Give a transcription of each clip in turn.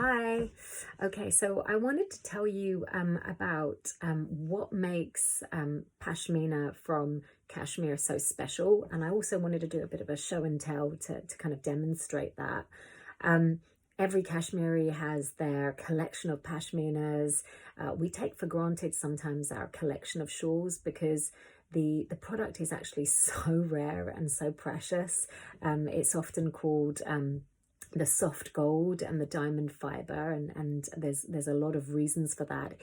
Hi. Okay, so I wanted to tell you about what makes Pashmina from Cashmere so special. And I also wanted to do a bit of a show and tell to kind of demonstrate that. Um, every Kashmiri has their collection of Pashminas. We take for granted sometimes our collection of shawls because the product is actually so rare and so precious. It's often called the soft gold and the diamond fiber, and there's a lot of reasons for that.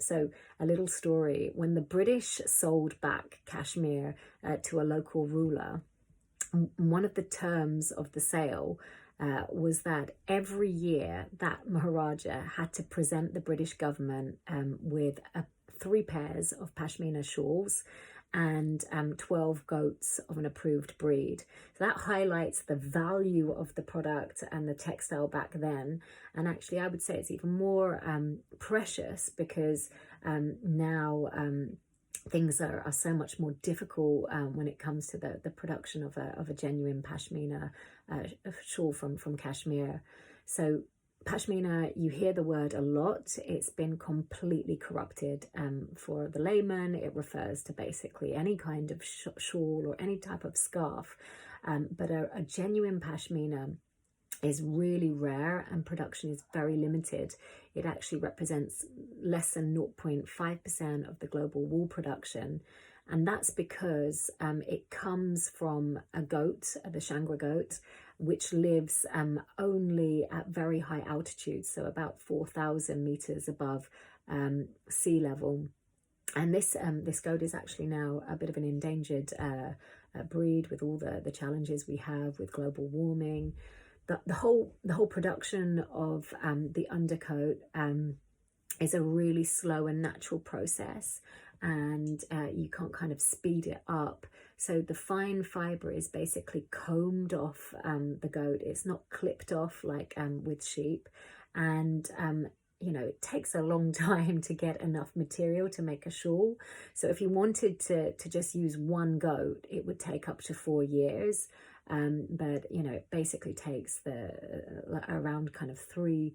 So a little story: when the British sold back Kashmir to a local ruler, one of the terms of the sale was that every year that Maharaja had to present the British government with 3 pairs of Pashmina shawls and 12 goats of an approved breed. So that highlights the value of the product and the textile back then. And actually, I would say it's even more precious because now things are so much more difficult when it comes to the production of a genuine Pashmina shawl from Kashmir. So Pashmina, you hear the word a lot. It's been completely corrupted. For the layman, it refers to basically any kind of shawl or any type of scarf. But a genuine Pashmina is really rare and production is very limited. It actually represents less than 0.5% of the global wool production. And that's because it comes from a goat, the Shangri goat, which lives only at very high altitudes, so about 4,000 meters above sea level. And this goat is actually now a bit of an endangered breed with all the challenges we have with global warming. The whole production of the undercoat is a really slow and natural process, and you can't kind of speed it up. So the fine fibre is basically combed off the goat. It's not clipped off like with sheep, and it takes a long time to get enough material to make a shawl. So if you wanted to just use one goat, it would take up to 4 years. But it basically takes around kind of three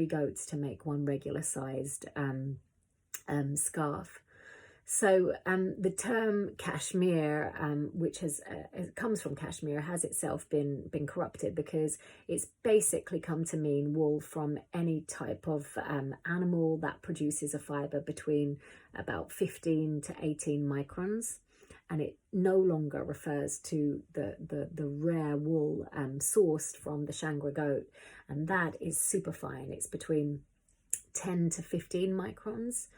goats to make one regular sized scarf. So the term Kashmir, which it comes from Kashmir, has itself been corrupted because it's basically come to mean wool from any type of animal that produces a fibre between about 15 to 18 microns. And it no longer refers to the rare wool sourced from the Shangri goat. And that is super fine. It's between 10 to 15 microns.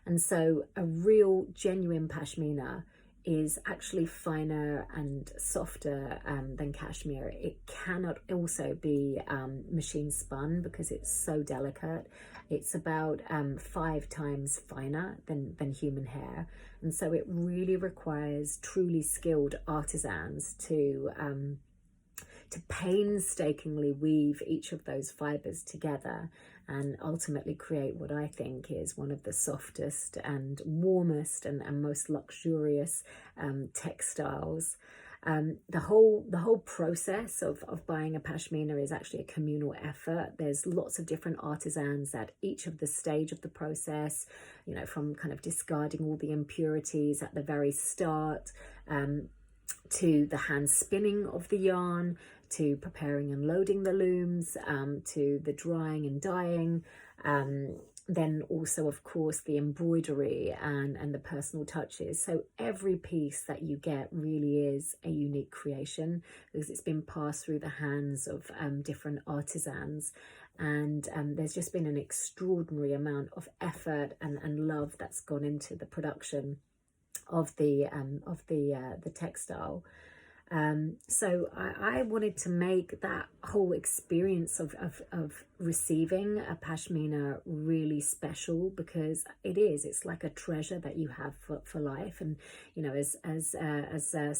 And so a real genuine Pashmina is actually finer and softer than Kashmir. It cannot also be machine spun because it's so delicate. It's about 5 times finer than human hair. And so it really requires truly skilled artisans to painstakingly weave each of those fibers together and ultimately create what I think is one of the softest and warmest and most luxurious textiles. The whole process of buying a Pashmina is actually a communal effort. There's lots of different artisans at each of the stage of the process, from kind of discarding all the impurities at the very start, to the hand spinning of the yarn, to preparing and loading the looms, to the drying and dyeing, then also, of course, the embroidery and the personal touches. So every piece that you get really is a unique creation because it's been passed through the hands of different artisans. And there's just been an extraordinary amount of effort and love that's gone into the production of the textile. So I wanted to make that whole experience of receiving a Pashmina really special because it's like a treasure that you have for life. And as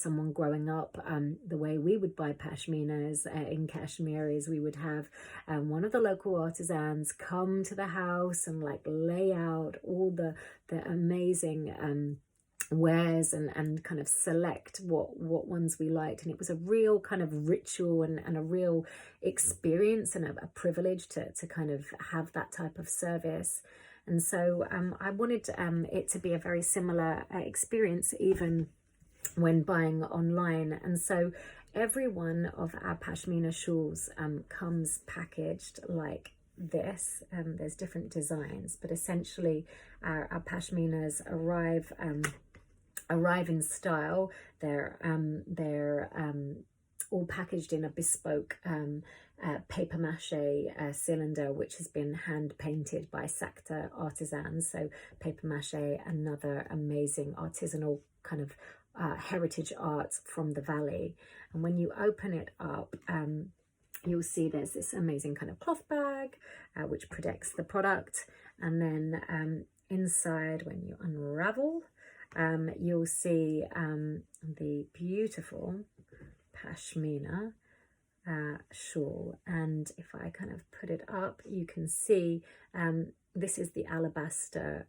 someone growing up, the way we would buy Pashminas in Kashmir is we would have one of the local artisans come to the house and like lay out all the amazing wares and kind of select what ones we liked. And it was a real kind of ritual and a real experience and a privilege to kind of have that type of service. And so I wanted it to be a very similar experience even when buying online. And so every one of our Pashmina shawls comes packaged like this. There's different designs, but essentially our Pashminas arrive in style. They're all packaged in a bespoke paper mache cylinder, which has been hand painted by Sakta artisans. So paper mache, another amazing artisanal kind of heritage art from the valley. And when you open it up, you'll see there's this amazing kind of cloth bag which protects the product. And then inside, when you unravel, you'll see the beautiful Pashmina shawl. And if I kind of put it up, you can see this is the alabaster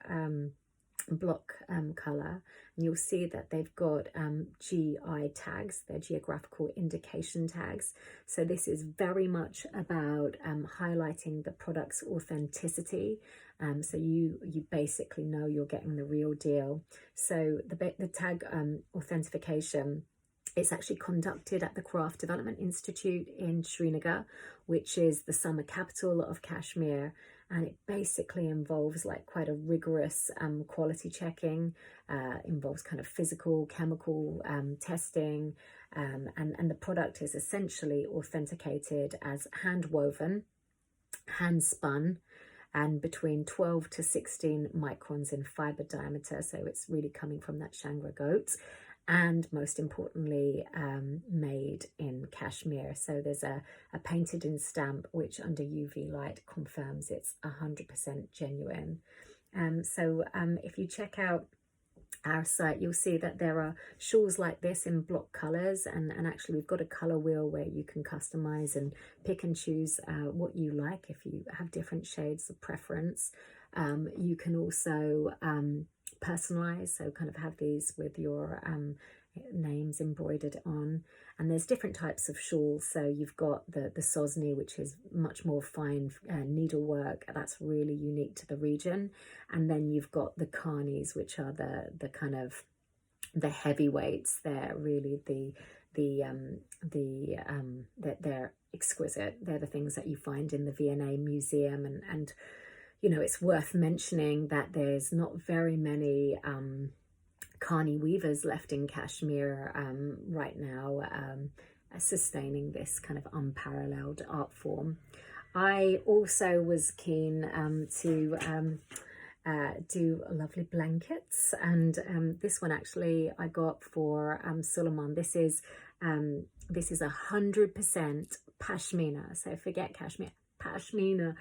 block colour. And you'll see that they've got GI tags, they're geographical indication tags. So this is very much about highlighting the product's authenticity. So you basically know you're getting the real deal. So the tag authentication, it's actually conducted at the Craft Development Institute in Srinagar, which is the summer capital of Kashmir. And it basically involves like quite a rigorous quality checking, involves kind of physical, chemical testing, and the product is essentially authenticated as hand woven, hand spun, and between 12 to 16 microns in fibre diameter. So it's really coming from that Shangra goat. And most importantly, made in Kashmir. So there's a painted in stamp, which under UV light confirms it's 100% genuine. So if you check out our site, you'll see that there are shawls like this in block colours, and actually we've got a colour wheel where you can customise and pick and choose what you like if you have different shades of preference. You can also personalize, so kind of have these with your names embroidered on. And there's different types of shawls. So you've got the Sosni, which is much more fine needlework, that's really unique to the region. And then you've got the Karnis, which are the kind of the heavyweights. They're really they're exquisite. They're the things that you find in the V&A museum. And you know, it's worth mentioning that there's not very many Karni weavers left in Kashmir right now, sustaining this kind of unparalleled art form. I also was keen to do lovely blankets, and this one actually I got for Suleiman. This is 100% Pashmina. So forget Kashmir, Pashmina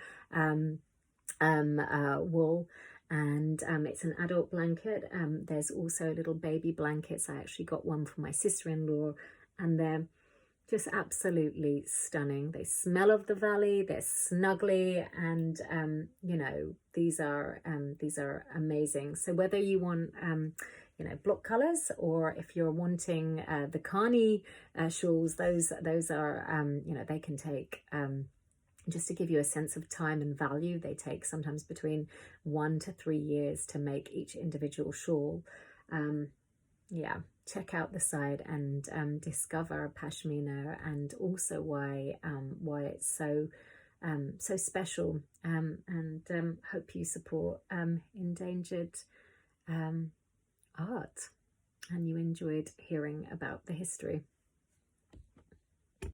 wool, and it's an adult blanket. There's also little baby blankets. I actually got one for my sister-in-law, and they're just absolutely stunning. They smell of the valley, they're snuggly, and you know, these are amazing. So whether you want you know, block colors, or if you're wanting the Karni shawls, those are you know, they can take just to give you a sense of time and value, they take sometimes between 1 to 3 years to make each individual shawl. Yeah, check out the site and discover Pashmina, and also why it's so special, and hope you support endangered art, and you enjoyed hearing about the history.